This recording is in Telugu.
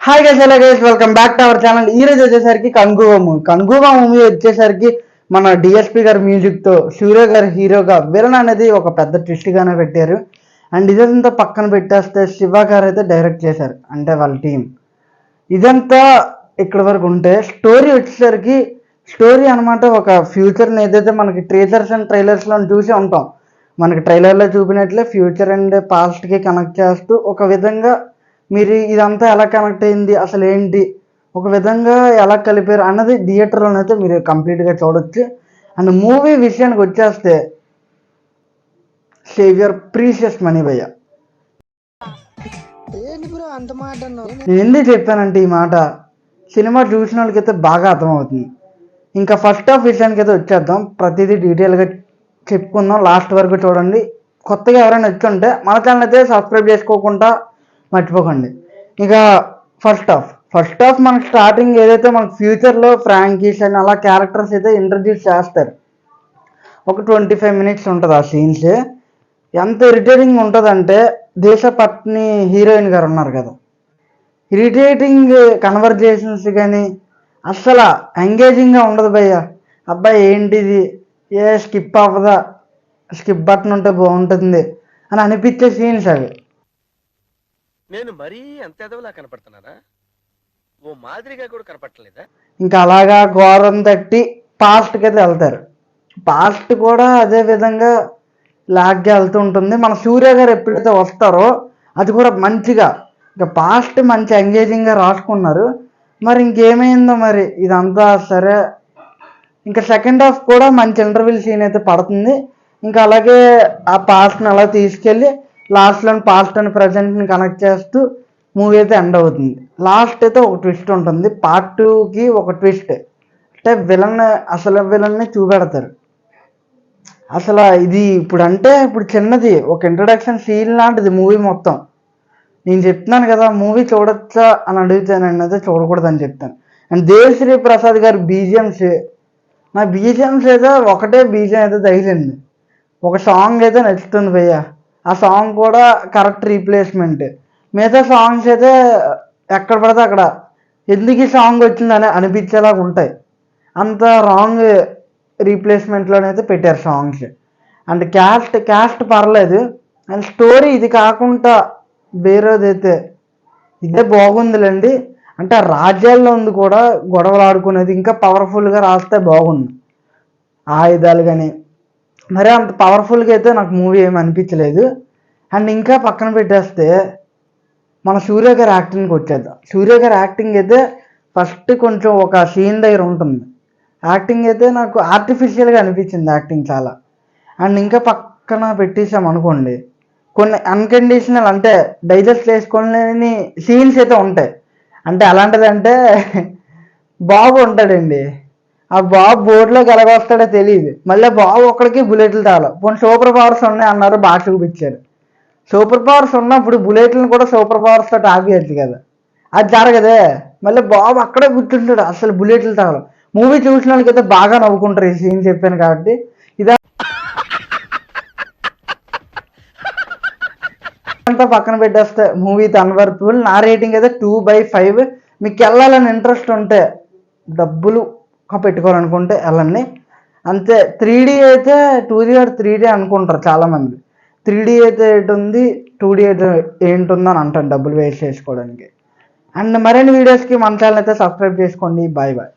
Hi guys, hello guys, welcome back to our channel. ఈ రోజు వచ్చేసరికి కంగువా మూవీ వచ్చేసరికి మన డిఎస్పి గారి మ్యూజిక్ తో సూర్య గారు హీరోగా విలన్ అనేది ఒక పెద్ద ట్విస్ట్ గానే పెట్టారు. అండ్ ఇదంతా పక్కన పెట్టేస్తే శివ గారు అయితే డైరెక్ట్ చేశారు, అంటే వాళ్ళ టీం. ఇదంతా ఇక్కడ వరకు ఉంటే స్టోరీ వచ్చేసరికి స్టోరీ అనమాట ఒక ఫ్యూచర్ని ఏదైతే మనకి ట్రేలర్స్ అండ్ ట్రైలర్స్లో చూసి ఉంటాం, మనకి ట్రైలర్లో చూపినట్లే ఫ్యూచర్ అండ్ పాస్ట్కి కనెక్ట్ చేస్తూ ఒక విధంగా మీరు ఇదంతా ఎలా కనెక్ట్ అయింది, అసలు ఏంటి, ఒక విధంగా ఎలా కలిపారు అన్నది థియేటర్లోనైతే మీరు కంప్లీట్గా చూడొచ్చు. అండ్ మూవీ విషయానికి వచ్చేస్తే సేవియర్ ప్రీషియస్ మనీ భయ్య. నేను ఎందుకు చెప్పానంటే ఈ మాట సినిమా చూసిన వాళ్ళకైతే బాగా అర్థమవుతుంది. ఇంకా ఫస్ట్ హాఫ్ విషయానికి అయితే వచ్చేద్దాం, ప్రతిదీ డీటెయిల్గా చెప్పుకుందాం, లాస్ట్ వరకు చూడండి. కొత్తగా ఎవరైనా వచ్చుంటే మన ఛానల్ అయితే సబ్స్క్రైబ్ చేసుకోకుండా మర్చిపోకండి. ఇక ఫస్ట్ హాఫ్ మనకు స్టార్టింగ్ ఏదైతే మనకు ఫ్యూచర్లో ఫ్రాంకీస్ అని అలా క్యారెక్టర్స్ అయితే ఇంట్రడ్యూస్ చేస్తారు. ఒక 25 మినిట్స్ ఉంటుంది ఆ సీన్స్. ఎంత ఇరిటేటింగ్ ఉంటుందంటే దేశపత్ని హీరోయిన్ గారు ఉన్నారు కదా, ఇరిటేటింగ్ కన్వర్జేషన్స్ కానీ అస్సలు ఎంగేజింగ్గా ఉండదు భయ్య. అబ్బాయి ఏంటిది, స్కిప్ అవ్వదా, స్కిప్ బటన్ ఉంటే బాగుంటుంది అని అనిపించే సీన్స్ అవి. నేను మరీ అంత ఎదవలా కనపడుతున్నానా? ఓ మాదిరిగా కూడా కనపడలేదా? ఇంకా అలాగా ఘోరం తట్టి పాస్ట్కి అయితే వెళ్తారు. పాస్ట్ కూడా అదే విధంగా లాగ్గా వెళ్తూ ఉంటుంది. మన సూర్య గారు ఎప్పుడైతే వస్తారో అది కూడా మంచిగా ఇంకా పాస్ట్ మంచి ఎంగేజింగ్గా రాసుకున్నారు. మరి ఇంకేమైందో మరి ఇదంతా సరే. ఇంకా సెకండ్ హాఫ్ కూడా మంచి ఇంటర్వ్యూల్ సీన్ అయితే పడుతుంది. ఇంకా అలాగే ఆ పాస్ట్ని అలా తీసుకెళ్ళి లాస్ట్లో పాస్ట్ అండ్ ప్రజెంట్ని కనెక్ట్ చేస్తూ మూవీ అయితే ఎండ్ అవుతుంది. లాస్ట్ అయితే ఒక ట్విస్ట్ ఉంటుంది, పార్ట్ 2కి ఒక ట్విస్ట్, అంటే అసలు విలన్ని చూపెడతారు. అసలు ఇది ఇప్పుడు చిన్నది ఒక ఇంట్రడక్షన్ సీన్ లాంటిది మూవీ మొత్తం. నేను చెప్తున్నాను కదా మూవీ చూడొచ్చా అని అడుగుతాను, అయితే చూడకూడదని చెప్తాను. అండ్ దేవిశ్రీ ప్రసాద్ గారి బీజిఎమ్స్, నా బీజిఎమ్స్ అయితే ఒకటే బీజిఎం అయితే తగిలింది, ఒక సాంగ్ అయితే నచ్చుతుంది భయ్య. ఆ సాంగ్ కూడా కరెక్ట్ రీప్లేస్మెంట్. మిగతా సాంగ్స్ అయితే ఎక్కడ పడితే అక్కడ ఎందుకు ఈ సాంగ్ వచ్చిందని అనిపించేలాగా ఉంటాయి, అంత రాంగ్ రీప్లేస్మెంట్లోనైతే పెట్టారు సాంగ్స్. అండ్ క్యాస్ట్ పర్లేదు. అండ్ స్టోరీ ఇది కాకుండా వేరేదైతే ఇదే బాగుందిలేండి. అంటే రాజ్యాల్లో ఉంది కూడా గొడవలు ఆడుకునేది ఇంకా పవర్ఫుల్గా రాస్తే బాగుంది, ఆయుధాలు కానీ. మరి అంత పవర్ఫుల్గా అయితే నాకు మూవీ ఏమి అనిపించలేదు. అండ్ ఇంకా పక్కన పెట్టేస్తే మన సూర్య గారి యాక్టింగ్కి వచ్చేద్దాం. సూర్య గారి యాక్టింగ్ అయితే ఫస్ట్ కొంచెం ఒక సీన్ దగ్గర ఉంటుంది, యాక్టింగ్ అయితే నాకు ఆర్టిఫిషియల్గా అనిపించింది యాక్టింగ్ చాలా. అండ్ ఇంకా పక్కన పెట్టేసాం అనుకోండి, కొన్ని అన్కండిషనల్ అంటే డైజెస్ట్ చేసుకోలేని సీన్స్ అయితే ఉంటాయి. అంటే అలాంటిదంటే బాబు ఉంటాడండి, ఆ బాబు బోర్డులోకి ఎలాగొస్తాడో తెలియదు, మళ్ళీ బాబు ఒక్కడికి బుల్లెట్లు తాగల. పోనీ సూపర్ పవర్స్ ఉన్నాయి అన్నారు, బాగా చూపించారు. సూపర్ పవర్స్ ఉన్నప్పుడు బుల్లెట్లను కూడా సూపర్ పవర్స్ తోటి ఆపేయచ్చు కదా, అది జరగదే. మళ్ళీ బాబు అక్కడే కూర్చుంటాడు, అసలు బుల్లెట్లు తాగల. మూవీ చూసిన వాళ్ళకైతే బాగా నవ్వుకుంటారు ఈ సీన్ చెప్పాను కాబట్టి. ఇదంతా పక్కన పెట్టేస్తే మూవీ అన్వర్తబుల్. నా రేటింగ్ అయితే 2/5. మీకు వెళ్ళాలని ఇంట్రెస్ట్ ఉంటే డబ్బులు పెట్టుకోవాలనుకుంటే వెళ్ళండి అంతే. 3D అయితే 2D or 3D అనుకుంటారు చాలామంది. 3D అయితే ఏంటుంది, 2D అయితే ఏంటుందని అంటారు డబ్బులు వేస్ట్ చేసుకోవడానికి. అండ్ మరిన్ని వీడియోస్కి మన ఛానల్ అయితే సబ్స్క్రైబ్ చేసుకోండి. Bye bye.